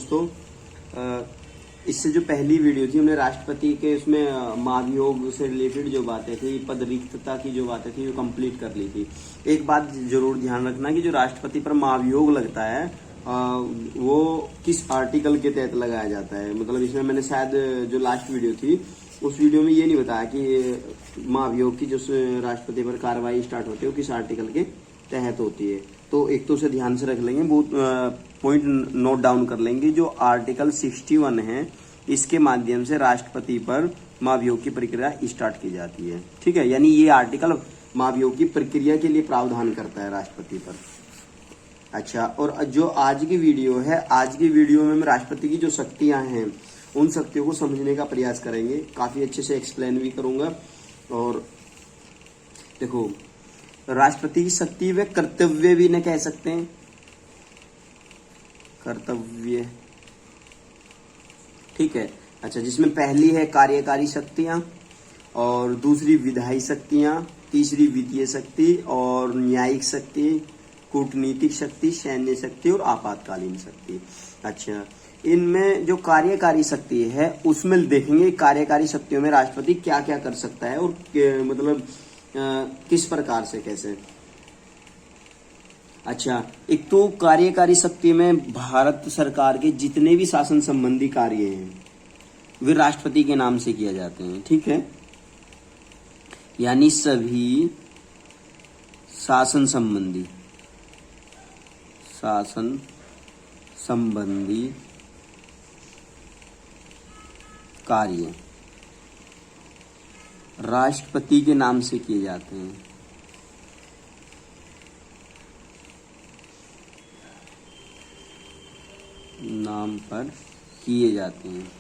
दोस्तों, इससे जो पहली वीडियो थी हमने राष्ट्रपति के उसमें महाभियोग से रिलेटेड जो बातें थी, पद रिक्तता की जो बातें थी वो कंप्लीट कर ली थी। एक बात जरूर ध्यान रखना कि जो राष्ट्रपति पर महाभियोग लगता है वो किस आर्टिकल के तहत लगाया जाता है। मतलब इसमें मैंने शायद जो लास्ट वीडियो थी उस वीडियो में ये नहीं बताया कि महाभियोग की जो राष्ट्रपति पर कार्रवाई स्टार्ट होती है वो किस आर्टिकल के तहत होती है। तो एक तो उसे ध्यान से रख लेंगे, बहुत पॉइंट नोट डाउन कर लेंगे। जो आर्टिकल 61 है इसके माध्यम से राष्ट्रपति पर महाभियोग की प्रक्रिया स्टार्ट की जाती है। ठीक है, यानी ये आर्टिकल महाभियोग की प्रक्रिया के लिए प्रावधान करता है राष्ट्रपति पर। अच्छा, और जो आज की वीडियो है, आज की वीडियो में राष्ट्रपति की जो शक्तियां हैं उन शक्तियों को समझने का प्रयास करेंगे। काफी अच्छे से एक्सप्लेन भी करूंगा। और देखो, राष्ट्रपति की शक्ति व कर्तव्य भी न कह सकते हैं, कर्तव्य। ठीक है, अच्छा, जिसमें पहली है कार्यकारी शक्तियां और दूसरी विधायी शक्तियां, तीसरी वित्तीय शक्ति और न्यायिक शक्ति, कूटनीतिक शक्ति, सैन्य शक्ति और आपातकालीन शक्ति। अच्छा, इनमें जो कार्यकारी शक्ति है उसमें देखेंगे कार्यकारी शक्तियों में राष्ट्रपति क्या क्या कर सकता है और मतलब किस प्रकार से, कैसे। अच्छा, एक तो कार्यकारी शक्ति में भारत सरकार के जितने भी शासन संबंधी कार्य हैं वे राष्ट्रपति के नाम से किए जाते हैं। ठीक है, यानी सभी शासन संबंधी कार्य राष्ट्रपति के नाम से किए जाते हैं। नाम पर किए जाते हैं।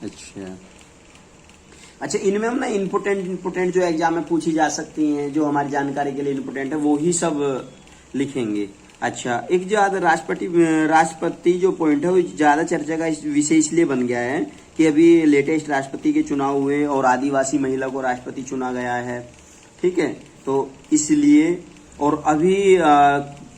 अच्छा, इनमें हम ना इम्पोर्टेंट जो एग्जाम में पूछी जा सकती हैं, जो हमारी जानकारी के लिए इम्पोर्टेंट है, वो ही सब लिखेंगे। अच्छा, एक जो राष्ट्रपति जो पॉइंट है वो ज्यादा चर्चा का विषय इसलिए बन गया है कि अभी लेटेस्ट राष्ट्रपति के चुनाव हुए और आदिवासी महिला को राष्ट्रपति चुना गया है। ठीक है, तो इसलिए, और अभी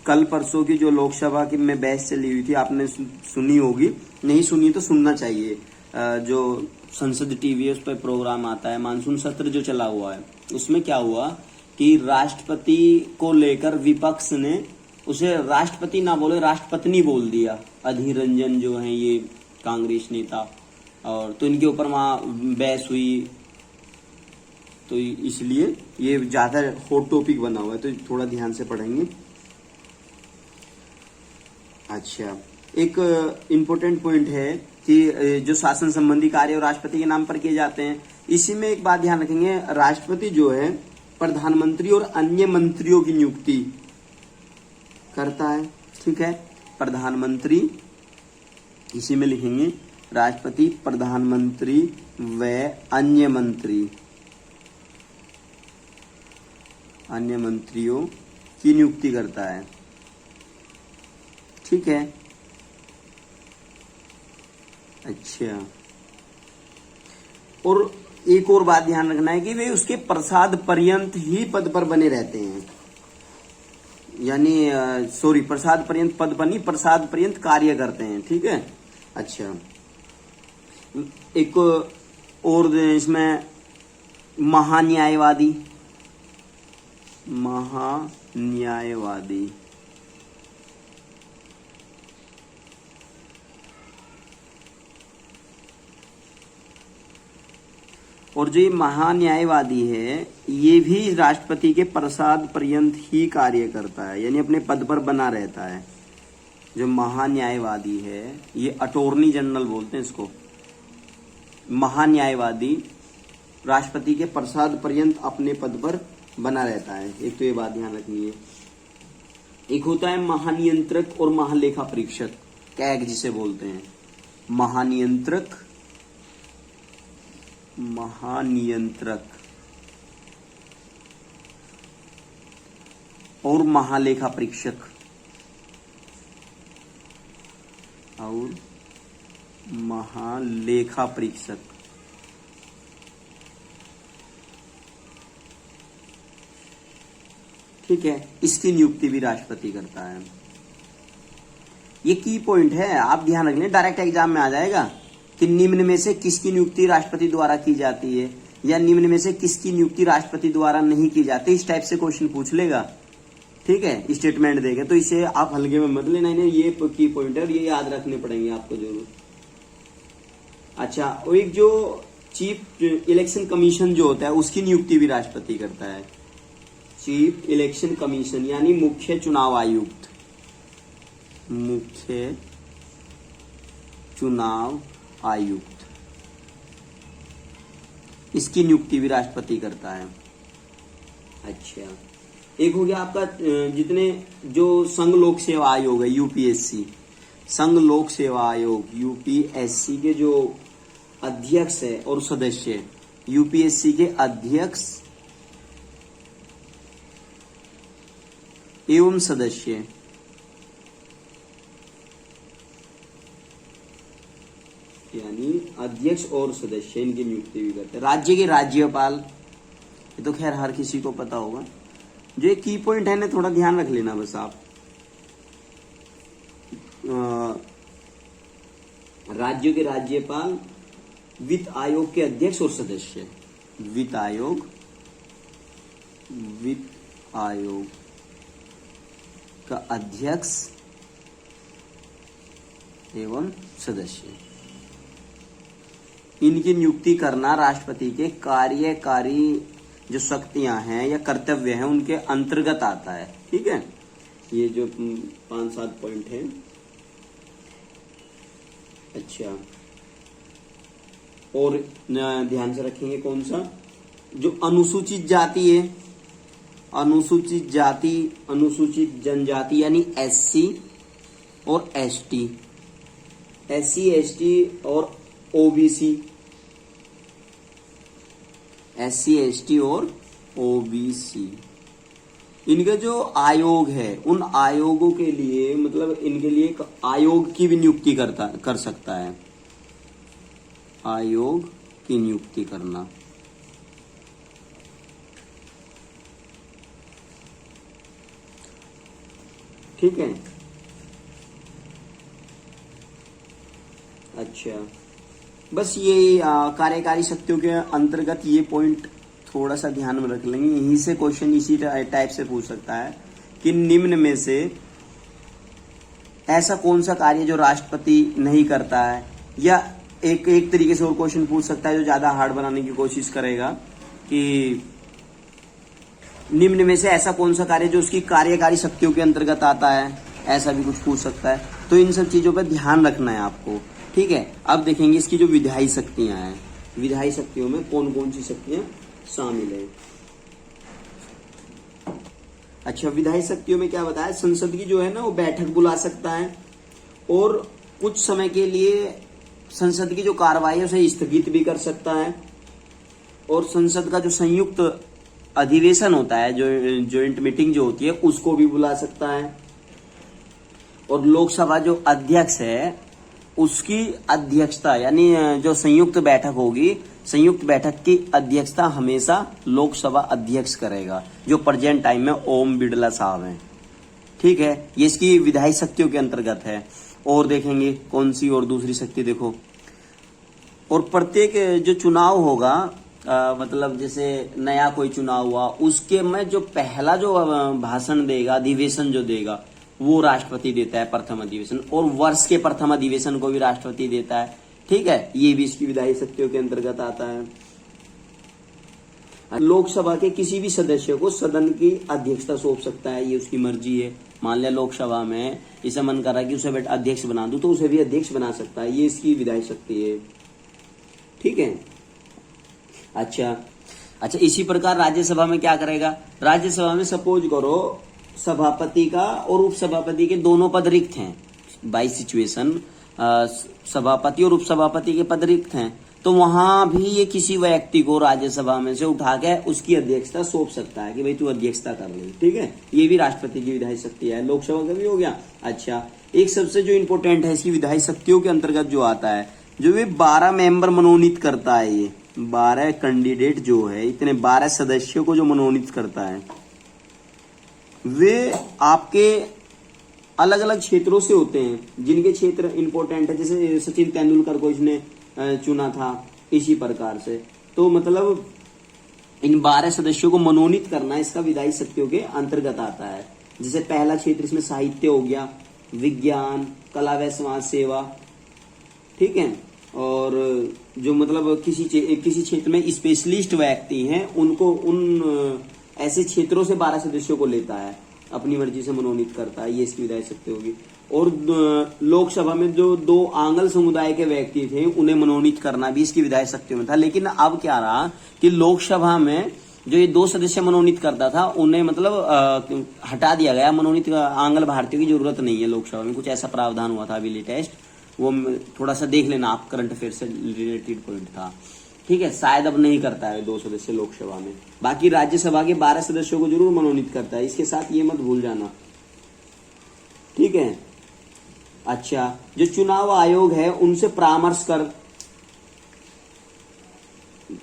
कल परसों की जो लोकसभा की में बहस चली हुई थी, आपने सुनी होगी, नहीं सुनी तो सुनना चाहिए। जो संसद टीवी है उस पर प्रोग्राम आता है, मानसून सत्र जो चला हुआ है, उसमें क्या हुआ कि राष्ट्रपति को लेकर विपक्ष ने उसे राष्ट्रपति ना बोले राष्ट्रपत्नी बोल दिया। अधीर रंजन जो है ये कांग्रेस नेता, और तो इनके ऊपर वहां बहस हुई। तो इसलिए ये ज्यादा हॉट टॉपिक बना हुआ है, तो थोड़ा ध्यान से पढ़ेंगे। अच्छा, एक इम्पोर्टेंट पॉइंट है कि जो शासन संबंधी कार्य राष्ट्रपति के नाम पर किए जाते हैं, इसी में एक बात ध्यान रखेंगे, राष्ट्रपति जो है प्रधानमंत्री और अन्य मंत्रियों की नियुक्ति करता है। ठीक है, प्रधानमंत्री, इसी में लिखेंगे राष्ट्रपति प्रधानमंत्री व अन्य मंत्रियों की नियुक्ति करता है। ठीक है, अच्छा, और एक और बात ध्यान रखना है कि वे उसके प्रसाद पर्यंत ही पद पर बने रहते हैं। यानी प्रसाद पर्यंत पद पर नहीं, प्रसाद पर्यंत कार्य करते हैं। ठीक है, अच्छा, एक और इसमें महान्यायवादी और जो ये महान्यायवादी है ये भी राष्ट्रपति के प्रसाद पर्यंत ही कार्य करता है, यानी अपने पद पर बना रहता है। जो महान्यायवादी है ये अटॉर्नी जनरल बोलते हैं इसको। महान्यायवादी राष्ट्रपति के प्रसाद पर्यंत अपने पद पर बना रहता है। एक तो ये बात ध्यान रखनी है। एक होता है महानियंत्रक और महालेखा परीक्षक, कैग जिसे बोलते हैं। महानियंत्रक और महालेखा परीक्षक ठीक है, इसकी नियुक्ति भी राष्ट्रपति करता है। ये की पॉइंट है, आप ध्यान रख लें, डायरेक्ट एग्जाम में आ जाएगा कि निम्न में से किसकी नियुक्ति राष्ट्रपति द्वारा की जाती है या निम्न में से किसकी नियुक्ति राष्ट्रपति द्वारा नहीं की जाती। इस टाइप से क्वेश्चन पूछ लेगा, ठीक है, स्टेटमेंट देगा। तो इसे आप हल्के में मत लेना, ये की पॉइंट है और ये याद रखने पड़ेंगे आपको जरूर। अच्छा, और एक जो चीफ इलेक्शन कमीशन जो होता है उसकी नियुक्ति भी राष्ट्रपति करता है। चीफ इलेक्शन कमीशन यानी मुख्य चुनाव आयुक्त, मुख्य चुनाव आयुक्त, इसकी नियुक्ति भी राष्ट्रपति करता है। अच्छा, एक हो गया आपका जितने जो संघ लोक सेवा आयोग है यूपीएससी, संघ लोक सेवा आयोग यूपीएससी के जो अध्यक्ष है और सदस्य, यूपीएससी के अध्यक्ष एवं सदस्य, यानी अध्यक्ष और सदस्य, इनकी नियुक्ति भी करते हैं। राज्य के राज्यपाल, ये तो खैर हर किसी को पता होगा। जो एक की पॉइंट है ना, थोड़ा ध्यान रख लेना बस आप। राज्यों के राज्यपाल, वित्त आयोग के अध्यक्ष और सदस्य, वित्त आयोग का अध्यक्ष एवं सदस्य, इनकी नियुक्ति करना राष्ट्रपति के कार्यकारी जो शक्तियां हैं या कर्तव्य हैं उनके अंतर्गत आता है। ठीक है, ये जो 5-7 पॉइंट हैं। अच्छा, और ध्यान से रखेंगे कौन सा, जो अनुसूचित जाति है, अनुसूचित जाति, अनुसूचित जनजाति यानी एससी और एसटी, एससी एसटी और ओबीसी, एससी एसटी और ओबीसी, इनका जो आयोग है उन आयोगों के लिए, मतलब इनके लिए एक आयोग की भी नियुक्ति कर सकता है, आयोग की नियुक्ति करना। ठीक है, अच्छा, बस ये कार्यकारी शक्तियों के अंतर्गत ये पॉइंट थोड़ा सा ध्यान में रख लेंगे। यहीं से क्वेश्चन इसी टाइप से पूछ सकता है कि निम्न में से ऐसा कौन सा कार्य जो राष्ट्रपति नहीं करता है, या एक तरीके से और क्वेश्चन पूछ सकता है जो ज्यादा हार्ड बनाने की कोशिश करेगा कि निम्न में से ऐसा कौन सा कार्य जो उसकी कार्यकारी शक्तियों के अंतर्गत आता है, ऐसा भी कुछ पूछ सकता है। तो इन सब चीजों पर ध्यान रखना है आपको। ठीक है, अब देखेंगे इसकी जो विधायी शक्तियां हैं, विधायी शक्तियों में कौन कौन सी शक्तियां शामिल है। अच्छा, विधायी शक्तियों में क्या बताया, संसद की जो है ना वो बैठक बुला सकता है और कुछ समय के लिए संसद की जो कार्रवाई है उसे स्थगित भी कर सकता है, और संसद का जो संयुक्त अधिवेशन होता है, जो ज्वाइंट मीटिंग जो होती है उसको भी बुला सकता है, और लोकसभा जो अध्यक्ष है उसकी अध्यक्षता, यानी जो संयुक्त बैठक होगी, संयुक्त बैठक की अध्यक्षता हमेशा लोकसभा अध्यक्ष करेगा, जो प्रेजेंट टाइम में ओम बिड़ला साहब हैं। ठीक है, ये इसकी विधायी शक्तियों के अंतर्गत है। और देखेंगे कौन सी और दूसरी शक्ति देखो, और प्रत्येक जो चुनाव होगा, मतलब जैसे नया कोई चुनाव हुआ उसके में जो पहला जो भाषण देगा, अधिवेशन जो देगा वो राष्ट्रपति देता है, प्रथम अधिवेशन, और वर्ष के प्रथम अधिवेशन को भी राष्ट्रपति देता है। ठीक है, ये भी इसकी विधायी शक्तियों के अंतर्गत आता है। लोकसभा के किसी भी सदस्य को सदन की अध्यक्षता सौंप सकता है, ये उसकी मर्जी है। मान लिया लोकसभा में इसे मन कर रहा है कि उसे अध्यक्ष बना दूं, तो उसे भी अध्यक्ष बना सकता है, ये इसकी विधायी शक्ति है। ठीक है, अच्छा, इसी प्रकार राज्यसभा में क्या करेगा, राज्यसभा में सपोज करो सभापति का और उपसभापति के दोनों पद रिक्त हैं, बाई सिचुएशन सभापति और उपसभापति के पद रिक्त हैं, तो वहां भी ये किसी व्यक्ति को राज्यसभा में से उठा के उसकी अध्यक्षता सौंप सकता है कि भाई तू अध्यक्षता कर ले। ठीक है, ये भी राष्ट्रपति की विधायी शक्ति है। लोकसभा का भी हो गया। अच्छा, एक सबसे जो इम्पोर्टेंट है इसकी विधायी शक्तियों के अंतर्गत जो आता है, जो ये 12 मेंबर मनोनीत करता है, ये 12 कैंडिडेट जो है, इतने 12 सदस्यों को जो मनोनीत करता है, वे आपके अलग अलग क्षेत्रों से होते हैं, जिनके क्षेत्र इंपॉर्टेंट है। जैसे सचिन तेंदुलकर को इसने चुना था इसी प्रकार से। तो मतलब इन 12 सदस्यों को मनोनीत करना इसका विधायी शक्तियों के अंतर्गत आता है। जैसे पहला क्षेत्र इसमें साहित्य हो गया, विज्ञान, कला व समाज सेवा, ठीक है। और जो मतलब किसी क्षेत्र में स्पेशलिस्ट व्यक्ति हैं, उनको उन ऐसे क्षेत्रों से 12 सदस्यों को लेता है, अपनी मर्जी से मनोनीत करता है, ये इसकी विधायी शक्ति होगी। और लोकसभा में जो 2 आंगल समुदाय के व्यक्ति थे, उन्हें मनोनीत करना भी इसकी विधायी शक्तियों में था। लेकिन अब क्या रहा कि लोकसभा में जो ये 2 सदस्य मनोनीत करता था, उन्हें मतलब हटा दिया गया। मनोनीत आंगल भारतीयों की जरूरत नहीं है लोकसभा में, कुछ ऐसा प्रावधान हुआ था अभी लेटेस्ट, वो थोड़ा सा देख लेना आप, करंट अफेयर से रिलेटेड पॉइंट था, ठीक है। शायद अब नहीं करता है 2 सदस्य लोकसभा में, बाकी राज्यसभा के 12 सदस्यों को जरूर मनोनीत करता है, इसके साथ ये मत भूल जाना, ठीक है। अच्छा, जो चुनाव आयोग है उनसे परामर्श कर,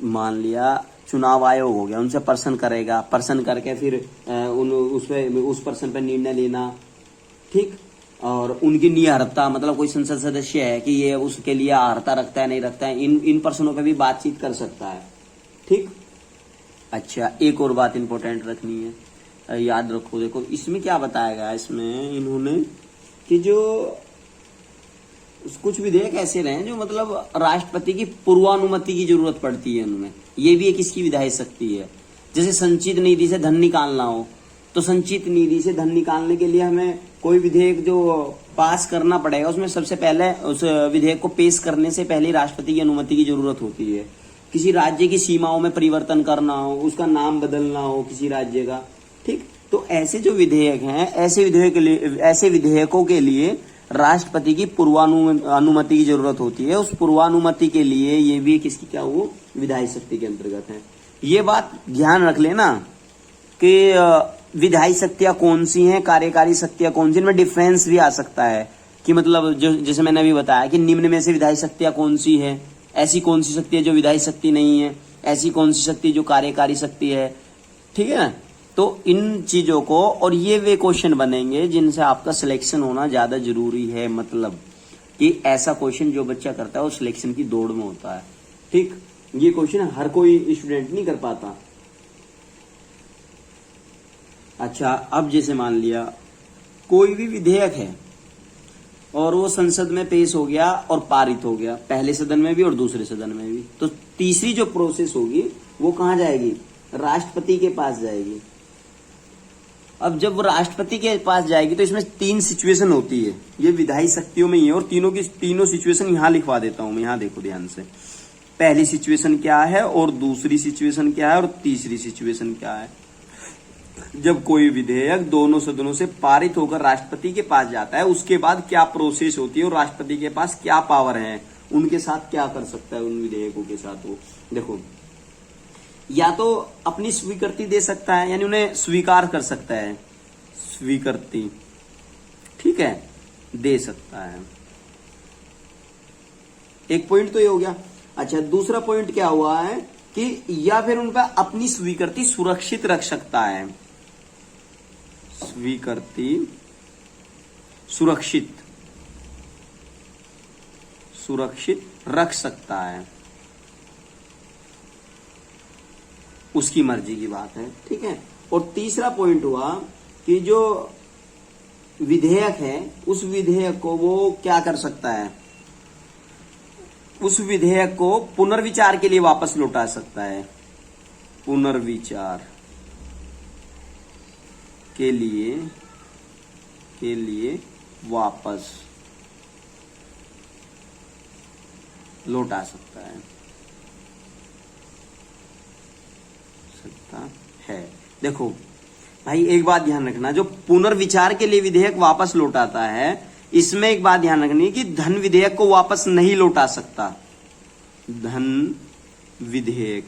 मान लिया चुनाव आयोग हो गया, उनसे पर्सन करेगा, पर्सन करके फिर उस पर्सन पर निर्णय लेना, ठीक। और उनकी निहरता, मतलब कोई संसद सदस्य है कि ये उसके लिए अर्हता रखता है नहीं रखता है, इन पर्सनों पे भी बातचीत कर सकता है, ठीक। अच्छा, एक और बात इंपॉर्टेंट रखनी है, याद रखो। देखो इसमें क्या बताया गया, इसमें इन्होंने कि जो कुछ विधेयक ऐसे रहे जो मतलब राष्ट्रपति की पूर्वानुमति की जरूरत पड़ती है उनमें, ये भी एक इसकी विधायी शक्ति है। जैसे संचित निधि से धन निकालना हो, तो संचित निधि से धन निकालने के लिए हमें कोई विधेयक जो पास करना पड़ेगा, उसमें सबसे पहले उस विधेयक को पेश करने से पहले राष्ट्रपति की अनुमति की जरूरत होती है। किसी राज्य की सीमाओं में परिवर्तन करना हो, उसका नाम बदलना हो किसी राज्य का, ठीक। तो ऐसे जो विधेयक हैं, ऐसे विधेयकों के लिए राष्ट्रपति की पूर्वानुमति की जरूरत होती है। उस पूर्वानुमति के लिए ये भी किसकी क्या वो विधायी शक्ति के अंतर्गत है। ये बात ध्यान रख लेना कि विधायी शक्तियां कौन सी हैं, कार्यकारी शक्तियां कौन सी, इनमें डिफरेंस भी आ सकता है कि मतलब जो जैसे मैंने अभी बताया कि निम्न में से विधायी शक्तियां कौन सी है, ऐसी कौन सी शक्ति है जो विधायी शक्ति नहीं है, ऐसी कौन सी शक्ति जो कार्यकारी शक्ति है, ठीक है ना। तो इन चीजों को, और ये वे क्वेश्चन बनेंगे जिनसे आपका सिलेक्शन होना ज्यादा जरूरी है, मतलब कि ऐसा क्वेश्चन जो बच्चा करता है वो सिलेक्शन की दौड़ में होता है, ठीक। ये क्वेश्चन हर कोई स्टूडेंट नहीं कर पाता। अच्छा, अब जैसे मान लिया कोई भी विधेयक है और वो संसद में पेश हो गया और पारित हो गया, पहले सदन में भी और दूसरे सदन में भी, तो तीसरी जो प्रोसेस होगी वो कहां जाएगी, राष्ट्रपति के पास जाएगी। अब जब वो राष्ट्रपति के पास जाएगी तो इसमें 3 सिचुएशन होती है, ये विधायी शक्तियों में ही है, और तीनों सिचुएशन यहां लिखवा देता हूं मैं, यहां देखो ध्यान से। पहली सिचुएशन क्या है, और दूसरी सिचुएशन क्या है, और तीसरी सिचुएशन क्या है। जब कोई विधेयक दोनों सदनों से पारित होकर राष्ट्रपति के पास जाता है, उसके बाद क्या प्रोसेस होती है और राष्ट्रपति के पास क्या पावर है, उनके साथ क्या कर सकता है, उन विधेयकों के साथ वो देखो, या तो अपनी स्वीकृति दे सकता है, यानी उन्हें स्वीकार कर सकता है, स्वीकृति, ठीक है, दे सकता है। एक पॉइंट तो ये हो गया। अच्छा, दूसरा पॉइंट क्या हुआ है कि या फिर उनका अपनी स्वीकृति सुरक्षित रख सकता है, स्वीकृति सुरक्षित रख सकता है, उसकी मर्जी की बात है, ठीक है। और तीसरा पॉइंट हुआ कि जो विधेयक है उस विधेयक को वो क्या कर सकता है, उस विधेयक को पुनर्विचार के लिए वापस लौटा सकता है, पुनर्विचार के लिए वापस लौटा सकता है। देखो भाई, एक बात ध्यान रखना, जो पुनर्विचार के लिए विधेयक वापस लौटाता है, इसमें एक बात ध्यान रखनी है कि धन विधेयक को वापस नहीं लौटा सकता, धन विधेयक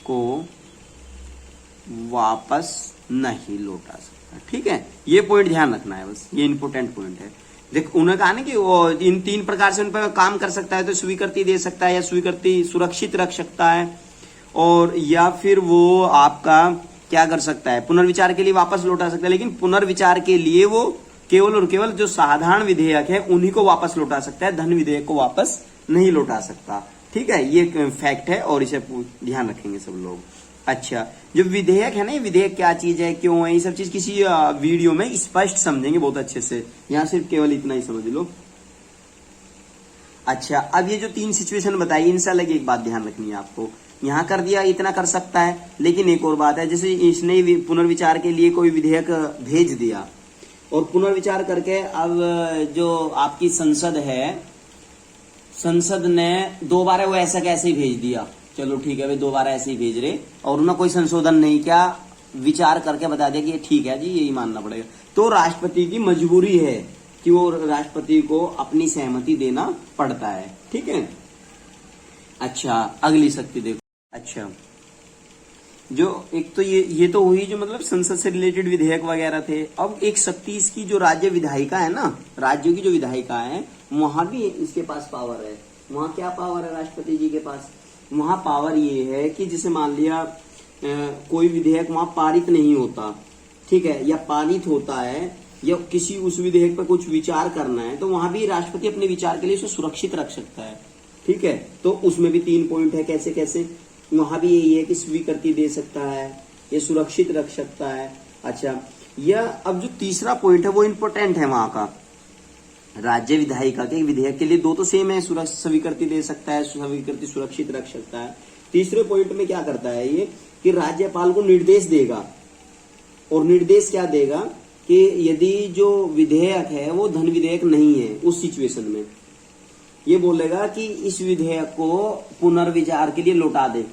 को वापस नहीं लौटा सकता, ठीक है। ये पॉइंट ध्यान रखना है, बस ये इंपॉर्टेंट पॉइंट है। देख, उन्होंने कहा ना कि वो इन 3 प्रकार से उन पर काम कर सकता है, तो स्वीकृति दे सकता है, या स्वीकृति सुरक्षित रख सकता है, और या फिर वो आपका क्या कर सकता है, पुनर्विचार के लिए वापस लौटा सकता है, लेकिन पुनर्विचार के लिए वो केवल और केवल जो साधारण विधेयक है उन्हीं को वापस लौटा सकता है, धन विधेयक को वापस नहीं लौटा सकता। ठीक है, ये फैक्ट है और इसे ध्यान रखेंगे सब लोग। अच्छा, जो विधेयक है ना, ये विधेयक क्या चीज है, क्यों है, ये सब चीज किसी वीडियो में स्पष्ट समझेंगे बहुत अच्छे से, यहाँ सिर्फ केवल इतना ही समझ लो। अच्छा, अब ये जो 3 सिचुएशन बताई, इनसे अलग एक बात ध्यान रखनी है आपको। यहाँ कर दिया, इतना कर सकता है, लेकिन एक और बात है, जैसे इसने पुनर्विचार के लिए कोई विधेयक भेज दिया और पुनर्विचार करके अब जो आपकी संसद है, संसद ने दोबारा वो ऐसा कैसे ही भेज दिया, चलो ठीक है भाई दोबारा ऐसे ही भेज रहे, और उन्होंने कोई संशोधन नहीं किया, विचार करके बता दिया कि ये ठीक है जी, यही मानना पड़ेगा, तो राष्ट्रपति की मजबूरी है कि वो राष्ट्रपति को अपनी सहमति देना पड़ता है। ठीक है। अच्छा, अगली शक्ति देखो। अच्छा, जो एक तो ये तो हुई जो मतलब संसद से रिलेटेड विधेयक वगैरह थे। अब एक शक्ति इसकी जो राज्य विधायिका है ना, राज्यों की जो विधायिका है, वहां भी इसके पास पावर है। वहां क्या पावर है राष्ट्रपति जी के पास? वहां पावर ये है कि जैसे मान लिया कोई विधेयक वहां पारित नहीं होता, ठीक है, या पारित होता है, या किसी उस विधेयक पर कुछ विचार करना है, तो वहां भी राष्ट्रपति अपने विचार के लिए उसे सुरक्षित रख सकता है। ठीक है, तो उसमें भी 3 पॉइंट है, कैसे कैसे, वहां भी यही है कि स्वीकृति दे सकता है, ये सुरक्षित रख सकता है। अच्छा, यह अब जो तीसरा पॉइंट है वो इंपॉर्टेंट है वहां का, राज्य विधायिका के विधेयक के लिए 2 तो सेम है, स्वीकृति दे सकता है, स्वीकृति सुरक्षित रख सकता है। तीसरे पॉइंट में क्या करता है ये कि राज्यपाल को निर्देश देगा, और निर्देश क्या देगा कि यदि जो विधेयक है वो धन विधेयक नहीं है, उस सिचुएशन में ये बोलेगा कि इस विधेयक को पुनर्विचार के लिए लौटा दे।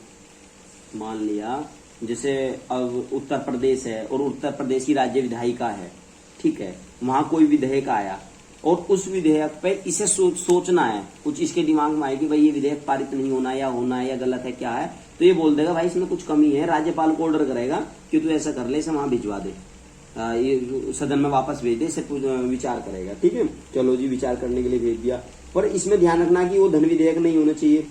मान लिया जैसे अब उत्तर प्रदेश है और उत्तर प्रदेश की राज्य विधायिका है, ठीक है, वहां कोई विधेयक आया और उस विधेयक पे इसे सोचना है, कुछ इसके दिमाग में आए कि भाई ये विधेयक पारित नहीं होना है या गलत है, क्या है, तो ये बोल देगा भाई इसमें कुछ कमी है, राज्यपाल को ऑर्डर करेगा कि तू ऐसा कर ले, इसे वहां भिजवा दे, ये सदन में वापस भेज दे, इसे विचार करेगा। ठीक है, चलो जी, विचार करने के लिए भेज दिया, पर इसमें ध्यान रखना कि वो धन विधेयक नहीं होना चाहिए,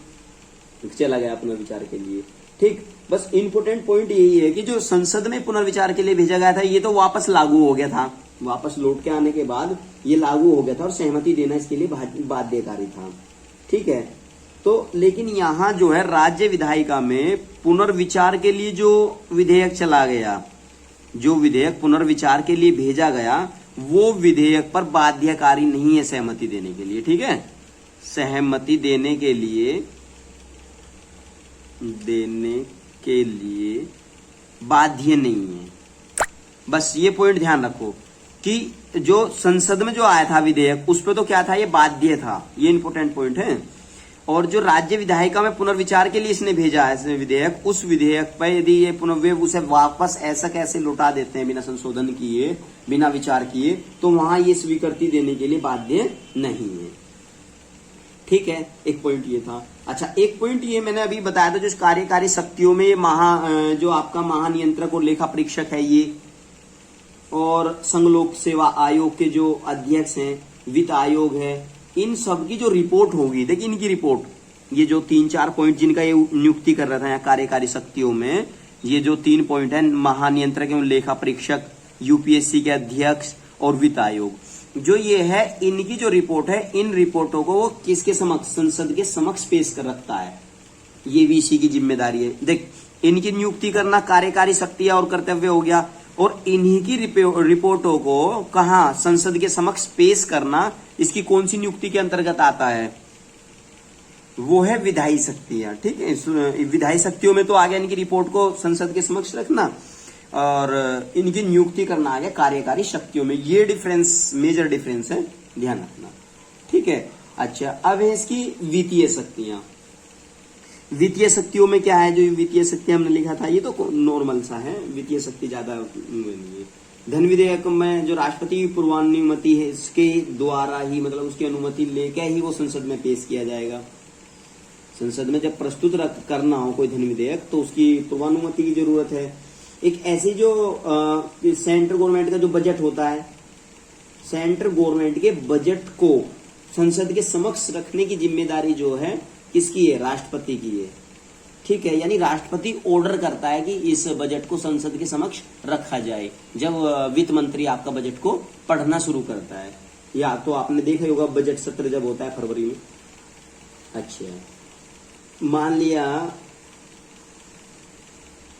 चला गया पुनर्विचार के लिए। ठीक, बस इंपोर्टेंट पॉइंट यही है कि जो संसद में पुनर्विचार के लिए भेजा गया था ये तो वापस लागू हो गया था, वापस लौट के आने के बाद ये लागू हो गया था और सहमति देना इसके लिए बाध्यकारी था। ठीक है, तो लेकिन यहाँ जो है राज्य विधायिका में पुनर्विचार के लिए जो विधेयक चला गया, जो विधेयक पुनर्विचार के लिए भेजा गया, वो विधेयक पर बाध्यकारी नहीं है सहमति देने के लिए। ठीक है, सहमति देने के लिए बाध्य नहीं है। बस ये पॉइंट ध्यान रखो कि जो संसद में जो आया था विधेयक, उस पर तो क्या था, ये बाध्य था, ये इंपॉर्टेंट पॉइंट है। और जो राज्य विधायिका में पुनर्विचार के लिए इसने भेजा है विधेयक, उस विधेयक पर यदि ये पुनर्वे उसे वापस ऐसा कैसे लौटा देते हैं बिना संशोधन किए, बिना विचार किए, तो वहां ये स्वीकृति देने के लिए बाध्य नहीं है। ठीक है, एक पॉइंट ये था। अच्छा, एक पॉइंट ये मैंने अभी बताया था, जो कार्यकारी शक्तियों में ये जो आपका महानियंत्रक और लेखा परीक्षक है ये, और संघ लोक सेवा आयोग के जो अध्यक्ष हैं, वित्त आयोग है, इन सब की जो रिपोर्ट होगी, देखिए इनकी रिपोर्ट, ये जो 3-4 पॉइंट जिनका ये नियुक्ति कर रहा था यहाँ कार्यकारी शक्तियों में, ये जो 3 पॉइंट है, महानियंत्रक एवं लेखा परीक्षक, यूपीएससी के अध्यक्ष और वित्त आयोग, जो ये है, इनकी जो रिपोर्ट है, इन रिपोर्टों को वो किसके समक्ष, संसद के समक्ष पेश कर रखता है, ये भी इसी की जिम्मेदारी है। देख, इनकी नियुक्ति करना कार्यकारी शक्ति और कर्तव्य हो गया, और इन्हीं की रिपोर्टों को कहा, संसद के समक्ष पेश करना, इसकी कौन सी नियुक्ति के अंतर्गत आता है, वो है विधायी शक्तियां। ठीक है, विधायी शक्तियों में तो आ गया इनकी रिपोर्ट को संसद के समक्ष रखना, और इनकी नियुक्ति करना आ गया कार्यकारी शक्तियों में। ये डिफरेंस, मेजर डिफरेंस है, ध्यान रखना। ठीक है, अच्छा, अब है इसकी वित्तीय शक्तियां। वित्तीय शक्तियों में क्या है, जो वित्तीय शक्ति हमने लिखा था, ये तो नॉर्मल सा है, वित्तीय शक्ति ज्यादा नहीं है। धन विधेयक में जो राष्ट्रपति की पूर्वानुमति है, इसके द्वारा ही, मतलब उसकी अनुमति लेके ही वो संसद में पेश किया जाएगा। संसद में जब प्रस्तुत करना हो कोई धन विधेयक, तो उसकी पूर्वानुमति की जरूरत है। एक ऐसी जो सेंट्रल गवर्नमेंट का जो बजट होता है, सेंट्रल गवर्नमेंट के बजट को संसद के समक्ष रखने की जिम्मेदारी जो है किसकी है, राष्ट्रपति की है। ठीक है, यानी राष्ट्रपति ऑर्डर करता है कि इस बजट को संसद के समक्ष रखा जाए जब वित्त मंत्री आपका बजट को पढ़ना शुरू करता है। या तो आपने देखा होगा बजट सत्र जब होता है फरवरी में। अच्छा, मान लिया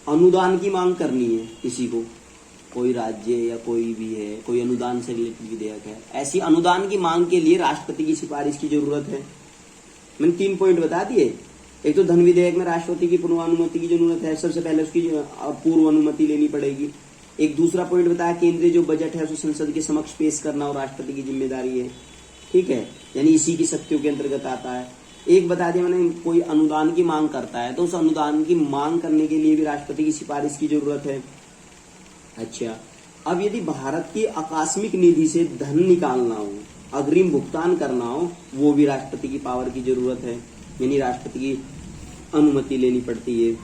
अनुदान की मांग करनी है किसी को, कोई राज्य या कोई भी है, कोई अनुदान से रिलेटेड विधेयक है, ऐसी अनुदान की मांग के लिए राष्ट्रपति की सिफारिश की जरूरत है। मैंने 3 पॉइंट बता दिए। एक तो धन विधेयक में राष्ट्रपति की पूर्वानुमति की जरूरत है, सबसे पहले उसकी पूर्व अनुमति लेनी पड़ेगी। एक दूसरा पॉइंट बताया केंद्रीय जो बजट है उसे संसद के समक्ष पेश करना और राष्ट्रपति की जिम्मेदारी है, ठीक है, यानी इसी की शक्तियों के अंतर्गत आता है। एक बता दिया मैंने, कोई अनुदान की मांग करता है तो उस अनुदान की मांग करने के लिए भी राष्ट्रपति की सिफारिश की जरूरत है। अच्छा, अब यदि भारत की आकस्मिक निधि से धन निकालना हो, अग्रिम भुगतान करना हो, वो भी राष्ट्रपति की पावर की जरूरत है, यानी राष्ट्रपति की अनुमति लेनी पड़ती है।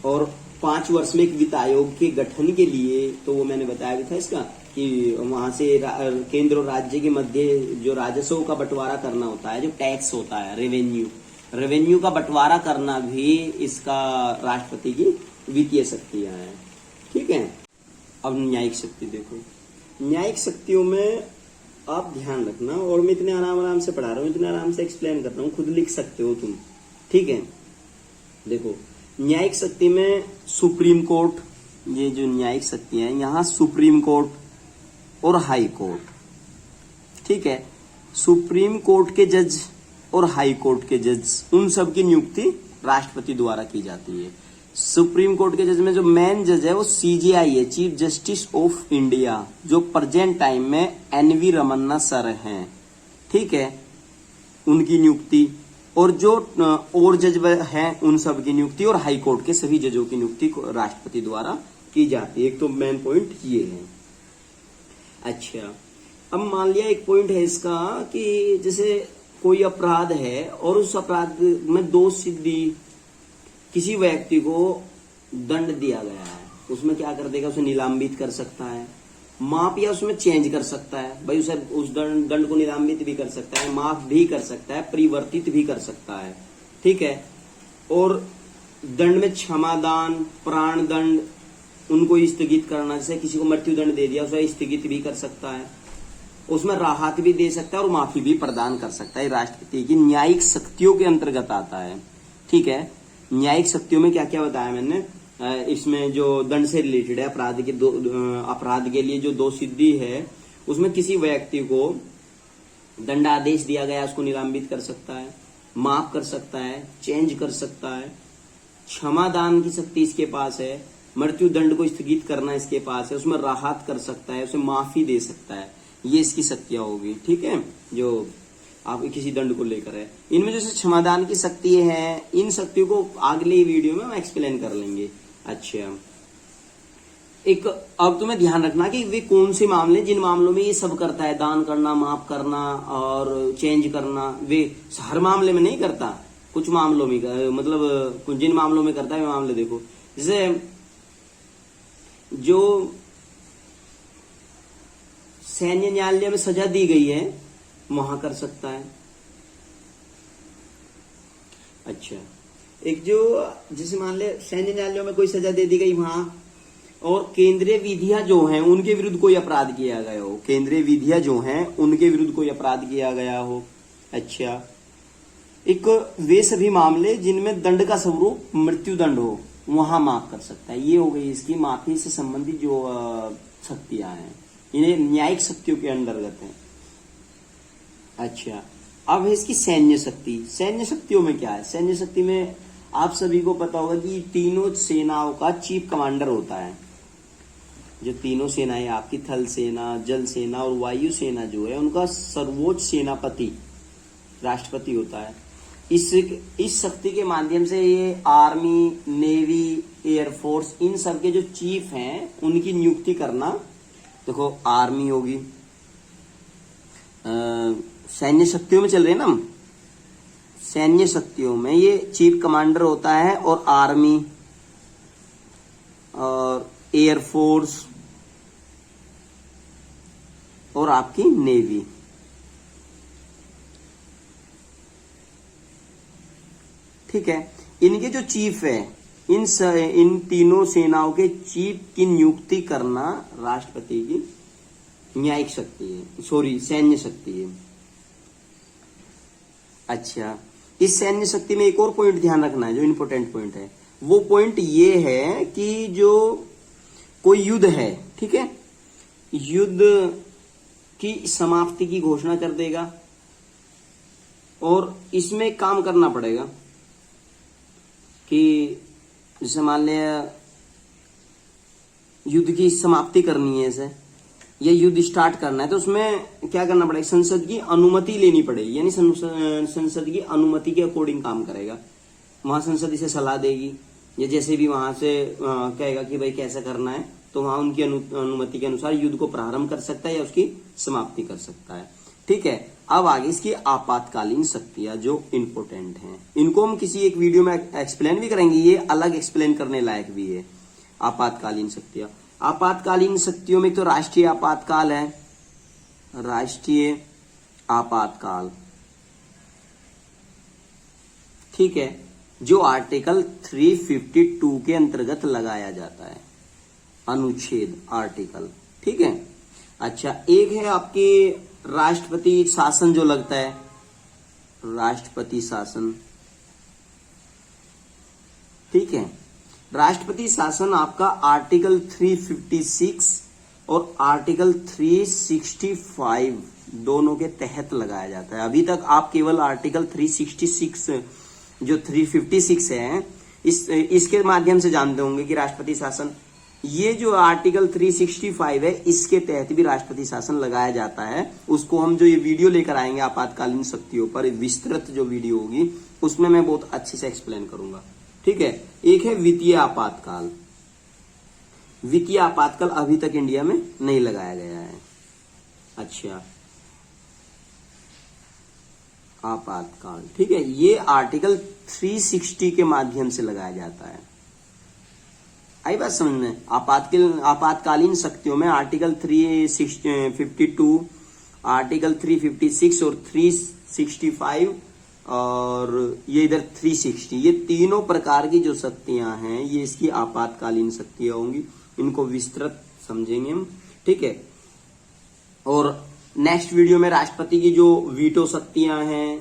और 5 वर्ष में एक वित्त आयोग के गठन के लिए, तो वो मैंने बताया भी था इसका कि वहां से केंद्र और राज्य के मध्य जो राजस्व का बंटवारा करना होता है, जो टैक्स होता है, रेवेन्यू का बंटवारा करना भी इसका राष्ट्रपति की वित्तीय शक्तियां हैं, ठीक है। अब न्यायिक शक्ति देखो, न्यायिक शक्तियों में आप ध्यान रखना, और मैं इतने आराम से पढ़ा रहा हूँ, इतने आराम से एक्सप्लेन कर रहा हूँ, खुद लिख सकते हो तुम, ठीक है। देखो, न्यायिक शक्ति में सुप्रीम कोर्ट, ये जो न्यायिक शक्ति है, यहाँ सुप्रीम कोर्ट और हाई कोर्ट, ठीक है। सुप्रीम कोर्ट के जज और हाई कोर्ट के जज, उन सब की नियुक्ति राष्ट्रपति द्वारा की जाती है। सुप्रीम कोर्ट के जज में जो मेन जज है वो CJI है, चीफ जस्टिस ऑफ इंडिया, जो प्रेजेंट टाइम में NV रमन्ना सर हैं, ठीक है, उनकी नियुक्ति। और जो और जज हैं उन सब की नियुक्ति, और हाई कोर्ट के सभी जजों की नियुक्ति राष्ट्रपति द्वारा की जाती है। एक तो मेन पॉइंट ये है। अच्छा, अब मान लिया एक पॉइंट है इसका कि जैसे कोई अपराध है और उस अपराध में दोष सिद्धि, किसी व्यक्ति को दंड दिया गया है, उसमें क्या कर देगा, उसे निलंबित कर सकता है, माफ या उसमें चेंज कर सकता है, भाई उसे उस दंड को निलंबित भी कर सकता है, माफ भी कर सकता है, परिवर्तित भी कर सकता है, ठीक है। और दंड में क्षमादान, प्राण दंड, उनको स्थगित करना, जैसे किसी को मृत्यु दंड दे दिया उसे स्थगित भी कर सकता है, उसमें राहत भी दे सकता है और माफी भी प्रदान कर सकता है। राष्ट्रपति की न्यायिक शक्तियों के अंतर्गत आता है, ठीक है। न्यायिक शक्तियों में क्या क्या बताया मैंने, इसमें जो दंड से रिलेटेड है, अपराध के लिए जो दोष सिद्धि है, उसमें किसी व्यक्ति को दंडादेश दिया गया उसको निलंबित कर सकता है, माफ कर सकता है, चेंज कर सकता है, क्षमादान की शक्ति इसके पास है, मृत्यु दंड को स्थगित करना इसके पास है, उसमें राहत कर सकता है, उसे माफी दे सकता है, ये इसकी शक्तियां होगी, ठीक है, जो आप किसी दंड को लेकर है। इनमें जैसे क्षमादान की शक्ति है, इन शक्तियों को अगले वीडियो में हम एक्सप्लेन कर लेंगे। अच्छा, एक अब तुम्हें ध्यान रखना कि वे कौन से मामले, जिन मामलों में ये सब करता है, दान करना, माफ करना और चेंज करना, वे हर मामले में नहीं करता, कुछ मामलों में, मतलब जिन मामलों में करता है वे मामले देखो। जैसे जो सैन्य न्यायालय में सजा दी गई है वहां कर सकता है। अच्छा, एक जो जैसे मान ले सैन्य न्यायालयों में कोई सजा दे दी गई वहां, और केंद्रीय विधियां जो हैं उनके विरुद्ध कोई अपराध किया गया हो, केंद्रीय विधियां जो हैं उनके विरुद्ध कोई अपराध किया गया हो। अच्छा, एक वे सभी मामले जिनमें दंड का स्वरूप मृत्यु दंड हो, वहां माफ कर सकता है। ये हो गई इसकी माफी से संबंधित जो शक्तियां हैं, इन्हें न्यायिक शक्तियों के अंतर्गत है। अच्छा, अब है इसकी सैन्य शक्ति। सैन्य शक्तियों में क्या है, सैन्य शक्ति में आप सभी को पता होगा कि तीनों सेनाओं का चीफ कमांडर होता है। जो तीनों सेनाएं आपकी थल सेना, जल सेना और वायु सेना जो है, उनका सर्वोच्च सेनापति राष्ट्रपति होता है। इस शक्ति के माध्यम से ये आर्मी, नेवी, एयरफोर्स, इन सब के जो चीफ हैं उनकी नियुक्ति करना। देखो, आर्मी होगी, सैन्य शक्तियों में चल रहे हैं ना हम, सैन्य शक्तियों में ये चीफ कमांडर होता है, और आर्मी और एयरफोर्स और आपकी नेवी, ठीक है। इनके जो चीफ है, इन तीनों सेनाओं के चीफ की नियुक्ति करना राष्ट्रपति की न्यायिक शक्ति है, सॉरी सैन्य शक्ति है। अच्छा, इस सैन्य शक्ति में एक और पॉइंट ध्यान रखना है, जो इंपॉर्टेंट पॉइंट है, वो पॉइंट ये है कि जो कोई युद्ध है, ठीक है, युद्ध की समाप्ति की घोषणा कर देगा और इसमें काम करना पड़ेगा कि जैसे मान लिया युद्ध की समाप्ति करनी है इसे, या युद्ध स्टार्ट करना है, तो उसमें क्या करना पड़ेगा, संसद की अनुमति लेनी पड़ेगी, यानी संसद की अनुमति के अकॉर्डिंग काम करेगा। वहां संसद इसे सलाह देगी या जैसे भी वहां से कहेगा कि भाई कैसा करना है, तो वहां उनकी अनुमति के अनुसार युद्ध को प्रारंभ कर सकता है या उसकी समाप्ति कर सकता है। ठीक है, अब आगे इसकी आपातकालीन शक्तियां जो इंपोर्टेंट हैं, इनको हम किसी एक वीडियो में एक्सप्लेन भी करेंगे, ये अलग एक्सप्लेन करने लायक भी है। आपातकालीन शक्तियां, आपातकालीन शक्तियों में तो राष्ट्रीय आपातकाल है, राष्ट्रीय आपातकाल, ठीक है, जो आर्टिकल 352 के अंतर्गत लगाया जाता है, अनुच्छेद आर्टिकल, ठीक है। अच्छा, एक है आपके राष्ट्रपति शासन जो लगता है, राष्ट्रपति शासन, ठीक है। राष्ट्रपति शासन आपका आर्टिकल 356 और आर्टिकल 365 दोनों के तहत लगाया जाता है। अभी तक आप केवल आर्टिकल 366 जो 356 है इसके माध्यम से जानते होंगे कि राष्ट्रपति शासन, ये जो आर्टिकल 365 है इसके तहत भी राष्ट्रपति शासन लगाया जाता है। उसको हम जो ये वीडियो लेकर आएंगे आपातकालीन शक्तियों पर, विस्तृत जो वीडियो होगी उसमें मैं बहुत अच्छे से एक्सप्लेन करूंगा, ठीक है। एक है वित्तीय आपातकाल, वित्तीय आपातकाल अभी तक इंडिया में नहीं लगाया गया है। अच्छा, आपातकाल, ठीक है, ये आर्टिकल 360 के माध्यम से लगाया जाता है। आई बात समझ में? आपातकालीन शक्तियों में आर्टिकल 352, आर्टिकल 356 और 365 और ये इधर 360, ये तीनों प्रकार की जो शक्तियां हैं ये इसकी आपातकालीन शक्तियां होंगी। इनको विस्तृत समझेंगे हम, ठीक है। और नेक्स्ट वीडियो में राष्ट्रपति की जो वीटो शक्तियां हैं,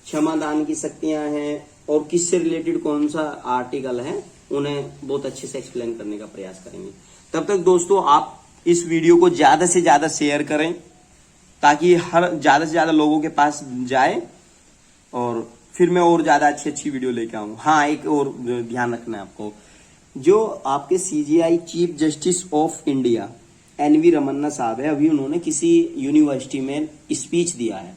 क्षमादान की शक्तियां हैं और किससे रिलेटेड कौन सा आर्टिकल है, उन्हें बहुत अच्छे से एक्सप्लेन करने का प्रयास करेंगे। तब तक दोस्तों आप इस वीडियो को ज्यादा से ज्यादा शेयर करें ताकि ज्यादा से ज्यादा लोगों के पास जाए और फिर मैं और ज्यादा अच्छी वीडियो लेके आऊं। हाँ, एक और ध्यान रखना है आपको, जो आपके CJI chief justice of India NV Ramana साहब है, अभी उन्होंने किसी यूनिवर्सिटी में स्पीच दिया है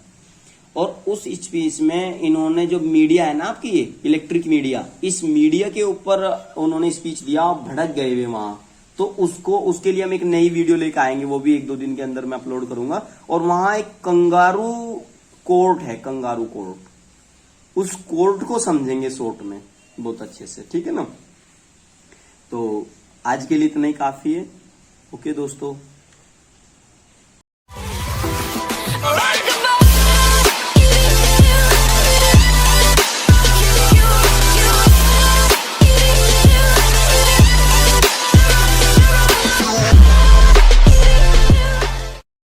और उस स्पीच में इन्होंने जो मीडिया है ना आपकी ये इलेक्ट्रिक मीडिया, इस मीडिया के ऊपर उन्होंने स्पीच दिया और भड़क गए वे वहां। तो उसके लिए हम एक नई वीडियो लेकर आएंगे, वो भी 1-2 दिन के अंदर मैं अपलोड करूंगा। और वहां एक कंगारू कोर्ट है, कंगारू कोर्ट, उस कोर्ट को समझेंगे शॉर्ट में बहुत अच्छे से, ठीक है ना। तो आज के लिए इतना ही काफी है। ओके दोस्तों।